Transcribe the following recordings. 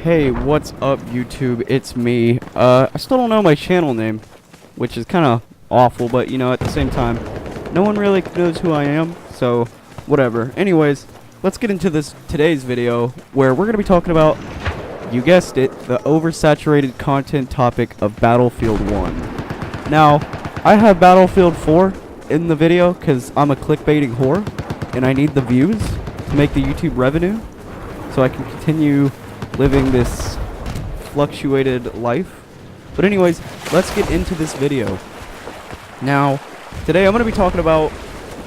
Hey, what's up, YouTube? It's me. I still don't know my channel name, which is kind of awful, but you know, at the same time, no one really knows who I am, so whatever. Anyways, let's get into today's video, where we're gonna be talking about, you guessed it, the oversaturated content topic of Battlefield 1. Now, I have Battlefield 4 in the video because I'm a clickbaiting whore, and I need the views to make the YouTube revenue, so I can continue living this fluctuated life. But anyways, let's get into this video. Now, today I'm going to be talking about,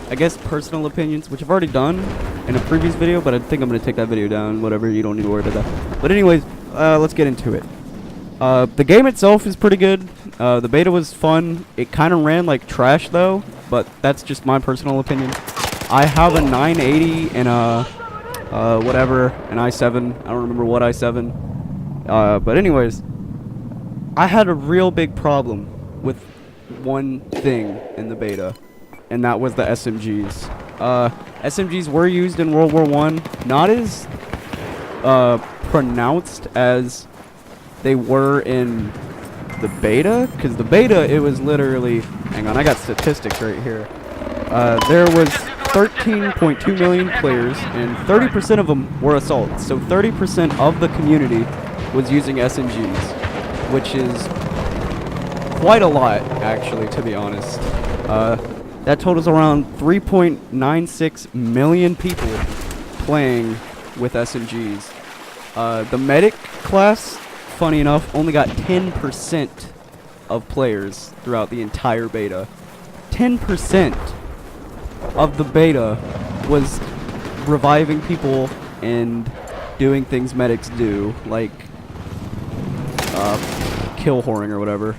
I guess, personal opinions, which I've already done in a previous video, but I think I'm going to take that video down. Whatever, you don't need to worry about that. But anyways, let's get into it. The game itself is pretty good. The beta was fun. It kind of ran like trash though, but that's just my personal opinion. I have a 980 and a whatever, an i7. I don't remember what i7. But anyways, I had a real big problem with one thing in the beta, and that was the SMGs. SMGs were used in World War I, not as pronounced as they were in the beta, because the beta, it was literally, hang on, I got statistics right here. There was 13.2 million players, and 30% of them were assaults. So 30% of the community was using SMGs, which is quite a lot, actually, to be honest. That totals around 3.96 million people playing with SMGs. The medic class, funny enough, only got 10% of players throughout the entire beta. 10% of the beta was reviving people and doing things medics do, like kill whoring or whatever.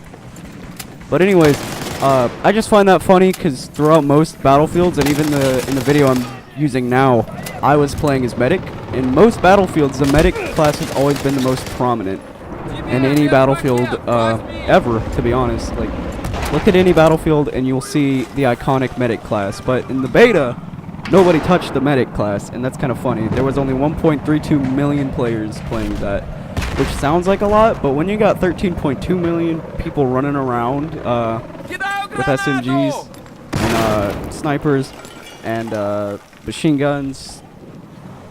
But anyways, I just find that funny because throughout most Battlefields, and even in the video I'm using now, I was playing as medic. In most Battlefields, the medic class has always been the most prominent in any Battlefield ever, to be honest. Like, look at any Battlefield and you'll see the iconic medic class. But in the beta, nobody touched the medic class, and that's kind of funny. There was only 1.32 million players playing that, which sounds like a lot, but when you got 13.2 million people running around with SMGs and snipers and machine guns,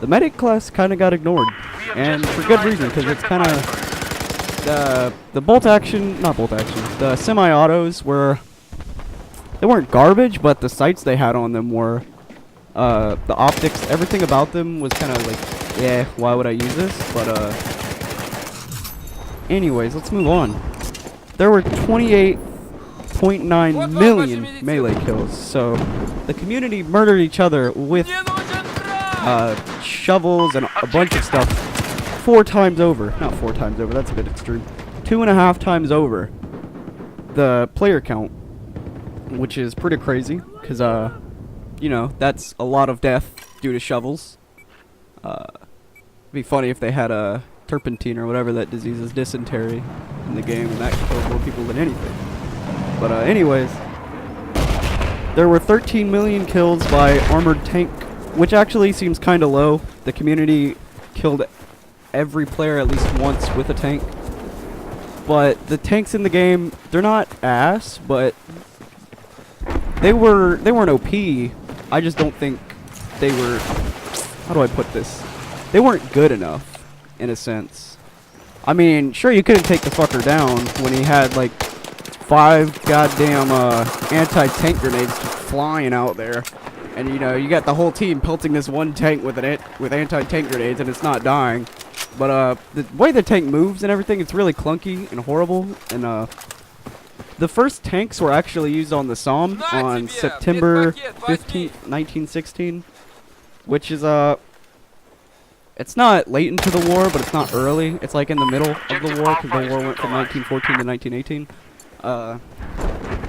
the medic class kind of got ignored, and for good reason, because it's kind of the the semi-autos they weren't garbage, but the sights they had on them were, the optics, everything about them was kind of like, yeah, why would I use this? But anyways, let's move on. There were 28.9 million melee kills, so the community murdered each other with shovels and a bunch of stuff 4 times over. Not 4 times over, that's a bit extreme. 2.5 times over the player count, which is pretty crazy, because, you know, that's a lot of death due to shovels. It'd be funny if they had a turpentine or whatever that disease is, dysentery, in the game, and that killed more people than anything. But, anyways, there were 13 million kills by armored tank, which actually seems kind of low. The community killed every player at least once with a tank. But the tanks in the game, they're not ass, but they weren't OP. I just don't think they were, how do I put this? They weren't good enough, in a sense. I mean, sure, you couldn't take the fucker down when he had like 5 goddamn anti-tank grenades just flying out there. And you know, you got the whole team pelting this one tank with anti-tank grenades, and it's not dying. But the way the tank moves and everything, it's really clunky and horrible. And the first tanks were actually used on the Somme on September 15th, 1916, which is it's not late into the war, but it's not early. It's like in the middle of the war, because the war went from 1914 to 1918.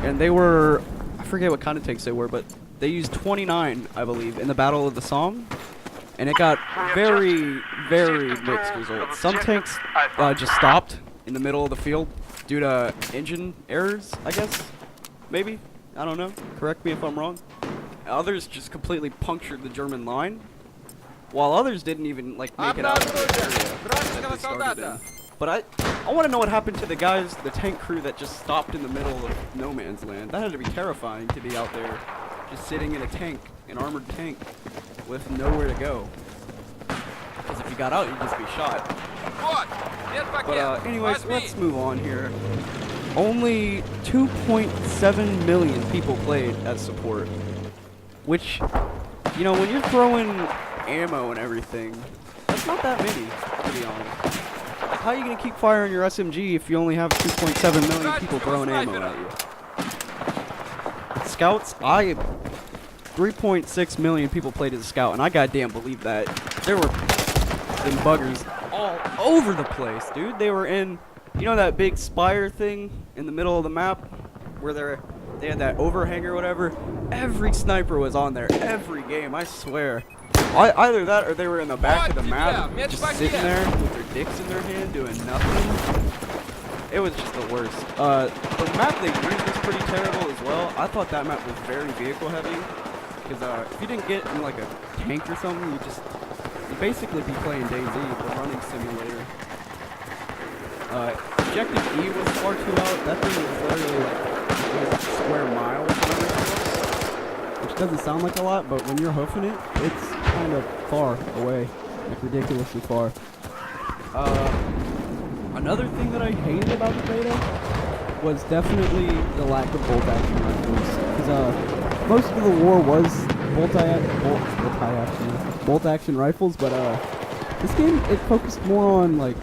And they were, I forget what kind of tanks they were, but they used 29, I believe, in the Battle of the Somme. And it got very, very mixed results. Some tanks just stopped in the middle of the field due to engine errors, I guess. Maybe. I don't know. Correct me if I'm wrong. Others just completely punctured the German line. while others didn't even like make it out of the area that they started in. But I want to know what happened to the guys, the tank crew that just stopped in the middle of no man's land. That had to be terrifying to be out there, just sitting in a tank, an armored tank, with nowhere to go. Because if you got out, you'd just be shot. But anyways, let's move on here. Only 2.7 million people played as support, which, you know, when you're throwing ammo and everything, that's not that many, to be honest. Like, how are you gonna keep firing your SMG if you only have 2.7 million people throwing ammo at you? Scouts, 3.6 million people played as a scout, and I goddamn believe that. There were them buggers all over the place, dude. They were in, you know, that big spire thing in the middle of the map where they had that overhang or whatever. Every sniper was on there, every game, I swear. Either that or they were in the back of the map, just sitting there with their dicks in their hand doing nothing. It was just the worst. The map they used was pretty terrible as well. I thought that map was very vehicle heavy, because if you didn't get in like a tank or something, you'd basically be playing DayZ, the running simulator. Objective E was far too out. That thing was literally like square miles, which doesn't sound like a lot, but when you're hoofing it, it's kind of far away, like ridiculously far. Another thing that I hated about the beta was definitely the lack of bolt action rifles, because most of the war was bolt action rifles, but this game, it focused more on like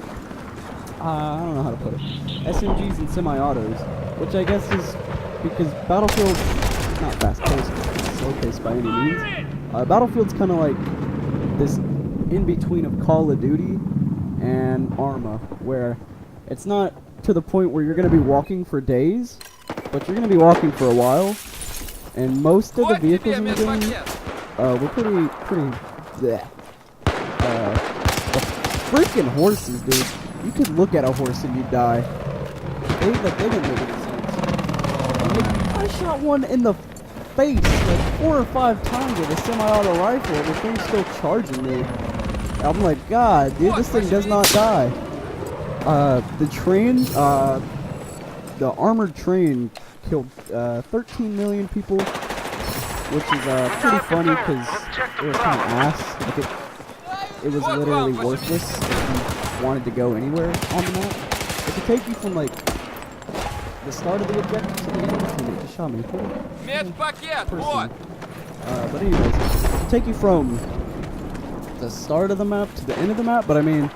I don't know how to put it, SMGs and semi-autos, which I guess is because Battlefield's not fast-paced, it's slow-paced by any means. Battlefield's kind of like this in-between of Call of Duty and Arma, where it's not to the point where you're going to be walking for days, but you're going to be walking for a while, and most of the vehicles in the game were pretty bleh. The freaking horses, dude. You could look at a horse and you'd die. They didn't make any sense. I shot one in the face like 4 or 5 times with a semi-auto rifle, and the thing's still charging me. I'm like, God, dude, this thing does not die. The train, the armored train killed 13 million people, which is pretty funny because it was kind of ass. Like it was literally worthless if you wanted to go anywhere on the map. It could take you from like the start of the objective to the end. It just shot me. Person. But anyways, it could take you from the start of the map to the end of the map. But I mean,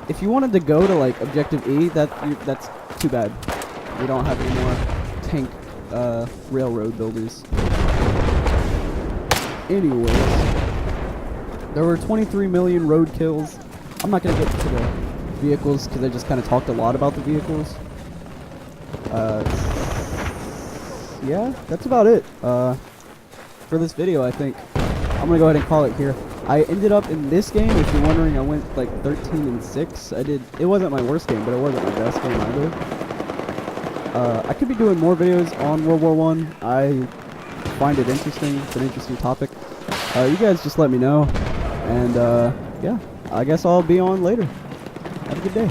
if you wanted to go to like objective E, that's too bad. We don't have any more tank railroad builders. Anyways, there were 23 million road kills. I'm not gonna get to the vehicles because I just kind of talked a lot about the vehicles. Yeah, that's about it for this video. I think I'm gonna go ahead and call it here. I ended up in this game, if you're wondering, I went like 13-6. It wasn't my worst game, but it wasn't my best game either. I could be doing more videos on World War I. I find it interesting. It's an interesting topic. You guys just let me know. And yeah, I guess I'll be on later. Have a good day.